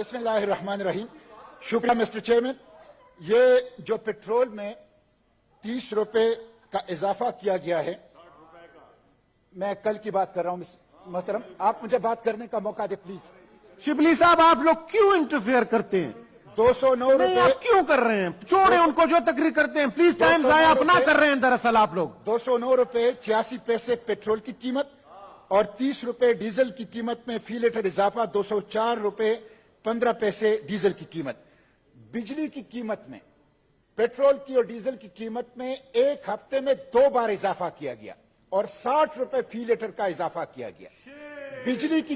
बिस्मिल्लाहिर रहमानिर रहीम। शुक्रिया mister chairman. ये जो पेट्रोल में 30 रुपए का इजाफा किया गया है, मैं कल की बात कर रहा हूं मोहतरम, आप मुझे बात करने का मौका दे प्लीज। शिबली साहब, आप लोग क्यों इंटरफेयर करते हैं? 209 नहीं, रुपए आप क्यों कर रहे हैं? छोड़े उनको जो तकरीर करते हैं। प्लीज टाइम जाया अपना कर रहे हैं दरअसल आप लोग। 209 रुपए 86 पैसे पेट्रोल की कीमत और 30 रुपए डीजल की कीमत में फी लीटर इजाफा, 204 रुपए 15 पैसे डीजल की कीमत। बिजली की कीमत में, पेट्रोल की और डीजल की कीमत में एक हफ्ते में 2 बार इजाफा किया गया और 60 रुपए फी लीटर का इजाफा किया गया। बिजली की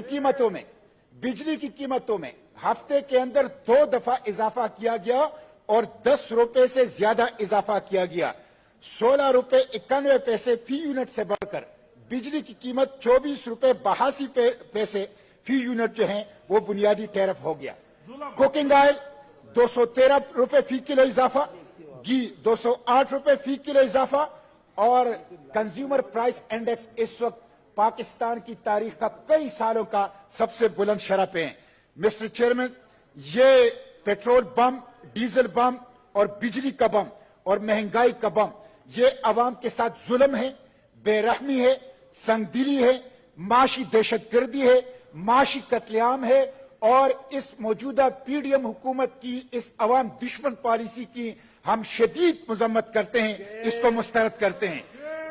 कीमतों में हफ्ते के अंदर 2 दफा इजाफा किया गया और 10 रुपए से ज्यादा इजाफा किया गया। 16 रुपए 91 पैसे फी यूनिट से बढ़कर बिजली की कीमत 24 रुपए 82 पैसे फी यूनिट जो है वो बुनियादी टैरिफ हो गया। कुकिंग ऑयल 213 रुपए फी किलो इजाफा, घी 208 रुपए फी किलो इजाफा और कंज्यूमर प्राइस इंडेक्स इस वक्त पाकिस्तान की तारीख का कई सालों का सबसे बुलंद शरह पे है। मिस्टर चेयरमैन, ये पेट्रोल बम, डीजल बम और बिजली का बम और महंगाई का बम, ये अवाम के साथ जुल्म है, बेरहमी है, संगदिली है, माशी दहशतगर्दी है, माशी कत्लेआम है और इस मौजूदा पीडीएम हुकूमत की इस अवाम दुश्मन पॉलिसी की हम शदीद मजम्मत करते हैं, इसको मुस्तरद करते हैं।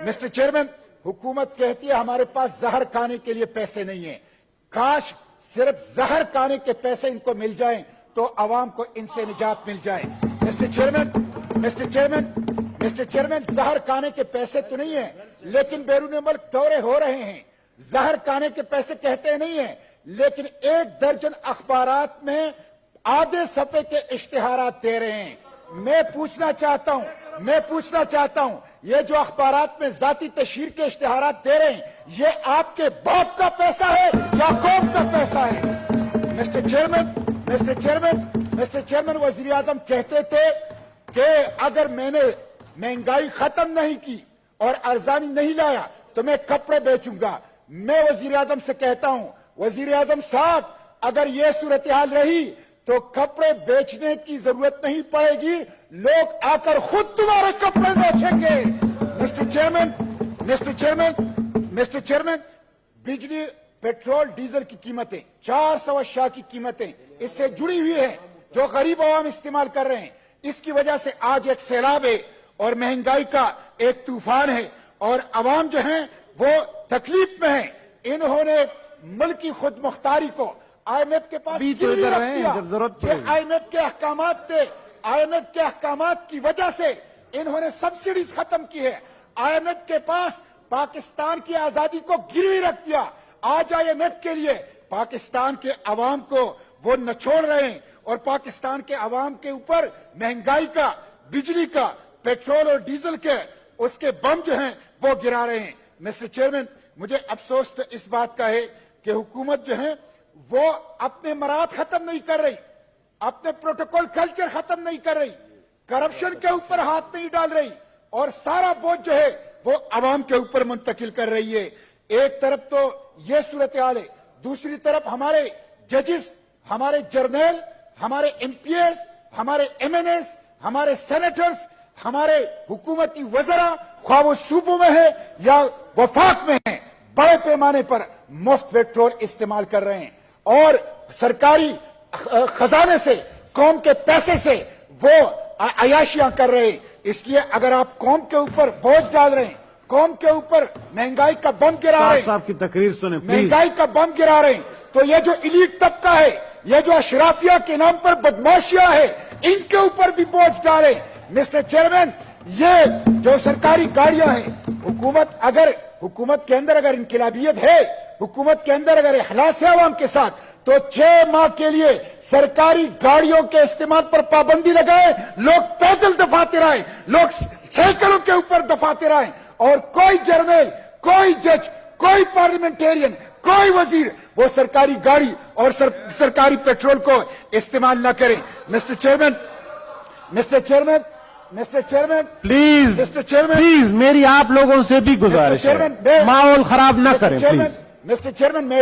मिस्टर चेयरमैन, हुकूमत कहती है हमारे पास जहर खाने के लिए पैसे नहीं है। काश सिर्फ जहर खाने के पैसे इनको मिल जाएं तो अवाम को इनसे निजात मिल जाए। मिस्टर चेयरमैन, जहर खाने के पैसे तो नहीं है, लेकिन बैरून मुल्क दौरे हो रहे हैं। जहर खाने के पैसे कहते नहीं है, लेकिन 1 दर्जन अखबारात में आधे सफे के इश्तिहारात दे रहे हैं। मैं पूछना चाहता हूं, ये जो अखबारात में जाती तशहीर के इश्तिहारात दे रहे हैं, ये आपके बाप का पैसा है या कौम का पैसा है? मिस्टर चेयरमैन, वजीर आजम कहते थे कि अगर मैंने महंगाई खत्म नहीं की और अरजानी नहीं लाया तो मैं कपड़े बेचूंगा। मैं वजीर आजम से कहता हूं, वजीर आजम साहब, अगर ये सूरत हाल रही तो कपड़े बेचने की जरूरत नहीं पड़ेगी, लोग आकर खुद तुम्हारे कपड़े बेचेंगे। मिस्टर चेयरमैन, बिजली, पेट्रोल, डीजल की कीमतें, 400 अशिया की कीमतें इससे जुड़ी हुई है जो गरीब आवाम इस्तेमाल कर रहे हैं। इसकी वजह से आज एक सैलाब है और महंगाई का एक तूफान है और अवाम जो है वो तकलीफ में है। इन्होंने मुल्क की खुद मुख्तारी को IMF के पास गिरवी रख दिया। जब जरूरत ये IMF के अहकामात थे। IMF के अहकामात की वजह से इन्होंने सब्सिडीज खत्म की है। IMF के पास पाकिस्तान की आजादी को गिरवी रख दिया। आज IMF के लिए पाकिस्तान के अवाम को वो नचोड़ रहे हैं और पाकिस्तान के अवाम के ऊपर महंगाई का, बिजली का, पेट्रोल और डीजल के उसके बम जो हैं वो गिरा रहे हैं। मिस्टर चेयरमैन, मुझे अफसोस तो इस बात का है कि हुकूमत जो है वो अपने मराद खत्म नहीं कर रही, अपने प्रोटोकॉल कल्चर खत्म नहीं कर रही, करप्शन के ऊपर हाथ नहीं डाल रही और सारा बोझ जो है वो अवाम के ऊपर मुंतकिल कर रही है। एक तरफ तो ये सूरत हाल है, दूसरी तरफ हमारे जजेस, हमारे जर्नल, हमारे MPs, हमारे MNs, हमारे सेनेटर्स, हमारे हुकूमती वज़रा, ख्वाह वो सूबों में है या वफाक में है, बड़े पैमाने पर मुफ्त पेट्रोल इस्तेमाल कर रहे हैं और सरकारी खजाने से, कौम के पैसे से वो अयाशियां कर रहे हैं। इसलिए अगर आप कौम के ऊपर बोझ डाल रहे हैं, कौम के ऊपर महंगाई का बम गिरा रहे हैं, साहब की तकरीर सुने, महंगाई का बम गिरा रहे हैं, तो ये जो इलीट तबका है, ये जो अशराफिया के नाम पर बदमाशियां है, इनके ऊपर भी बोझ डाले। मिस्टर चेयरमैन, ये जो सरकारी गाड़ियां हैं, हुकूमत के अंदर अगर इनकलाबियत है, हुकूमत के अंदर अगर इखलास है अवाम के साथ, तो 6 माह के लिए सरकारी गाड़ियों के इस्तेमाल पर पाबंदी लगाए, लोग पैदल दफाते रहे, लोग साइकिलों के ऊपर दफाते रहे और कोई जर्नल, कोई जज, कोई पार्लियामेंटेरियन, कोई वजीर वो सरकारी गाड़ी और सरकारी पेट्रोल को इस्तेमाल न करें। मिस्टर चेयरमैन, प्लीज मेरी आप लोगों से भी गुजारिश है, माहौल खराब न करें प्लीज। मिस्टर चेयरमैन, मैं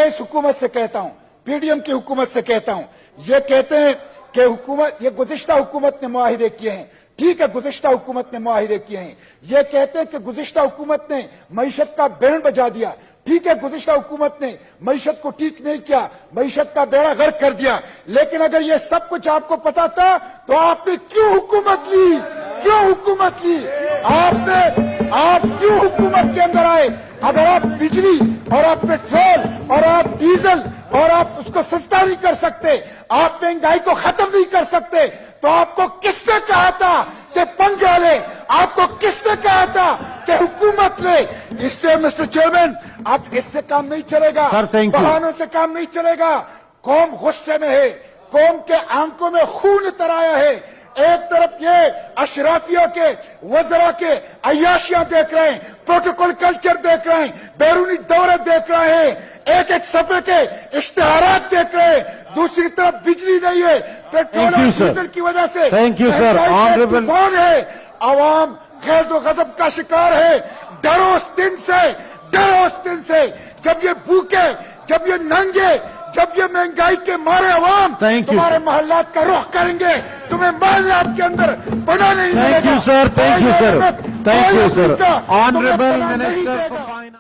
इस हुकूमत से कहता हूं पीडीएम की हुकूमत से कहता हूं, ये कहते हैं कि हुकूमत, ये गुज़िश्ता हुकूमत ने मुआहिदे किए हैं, ठीक है, गुज़िश्ता हुकूमत ने मुआहिदे किए हैं। ये कहते हैं कि गुज़िश्ता हुकूमत ने मईशत का बैंड बजा दिया, ठीक है, गुज़िश्ता हुकूमत ने मईशत को ठीक नहीं किया, मईशत का बेड़ा गर्क कर दिया। लेकिन अगर ये सब कुछ आपको पता था तो आपने क्यों हुकूमत ली? क्यों हुकूमत ली? आप क्यों हुकूमत के अंदर आए? अगर आप बिजली और आप पेट्रोल और आप डीजल और आप उसको सस्ता नहीं कर सकते, आप महंगाई को खत्म नहीं कर सकते, तो आपको किसने कहा था कि पंगा ले? आपको किसने कहा था कि हुकूमत ले? इसलिए मिस्टर चेयरमैन, अब इससे काम नहीं चलेगा, सर, थैंक यू। बहानों से काम नहीं चलेगा। कौम गुस्से में है, कौम के आंखों में खून उतर आया है। एक तरफ ये अशराफियों के, वज़रा के अय्याशियां देख रहे हैं, प्रोटोकॉल कल्चर देख रहे हैं, बैरूनी दौरे देख रहे हैं, एक एक सफे के इश्तिहारात देख रहे हैं, दूसरी तरफ बिजली नहीं है, पेट्रोल Thank और you, sir. डीजल की वजह से Thank you, sir. महंगाई का Honorable- तूफान है। आवाम गैज़ो गज़ब का शिकार है। डरो उस दिन से, डरो उस दिन से जब ये भूखे, जब ये नंगे, जब ये महंगाई के मारे अवाम Thank you, तुम्हारे sir. मोहल्लात का रुख करेंगे, तुम्हें मालना आपके अंदर बना नहीं Thank मिलेगा। you, sir. Thank you, sir. कोई Thank you, sir. अमेरिका तुम्हें Honorable बना नहीं Minister देगा। for Finance.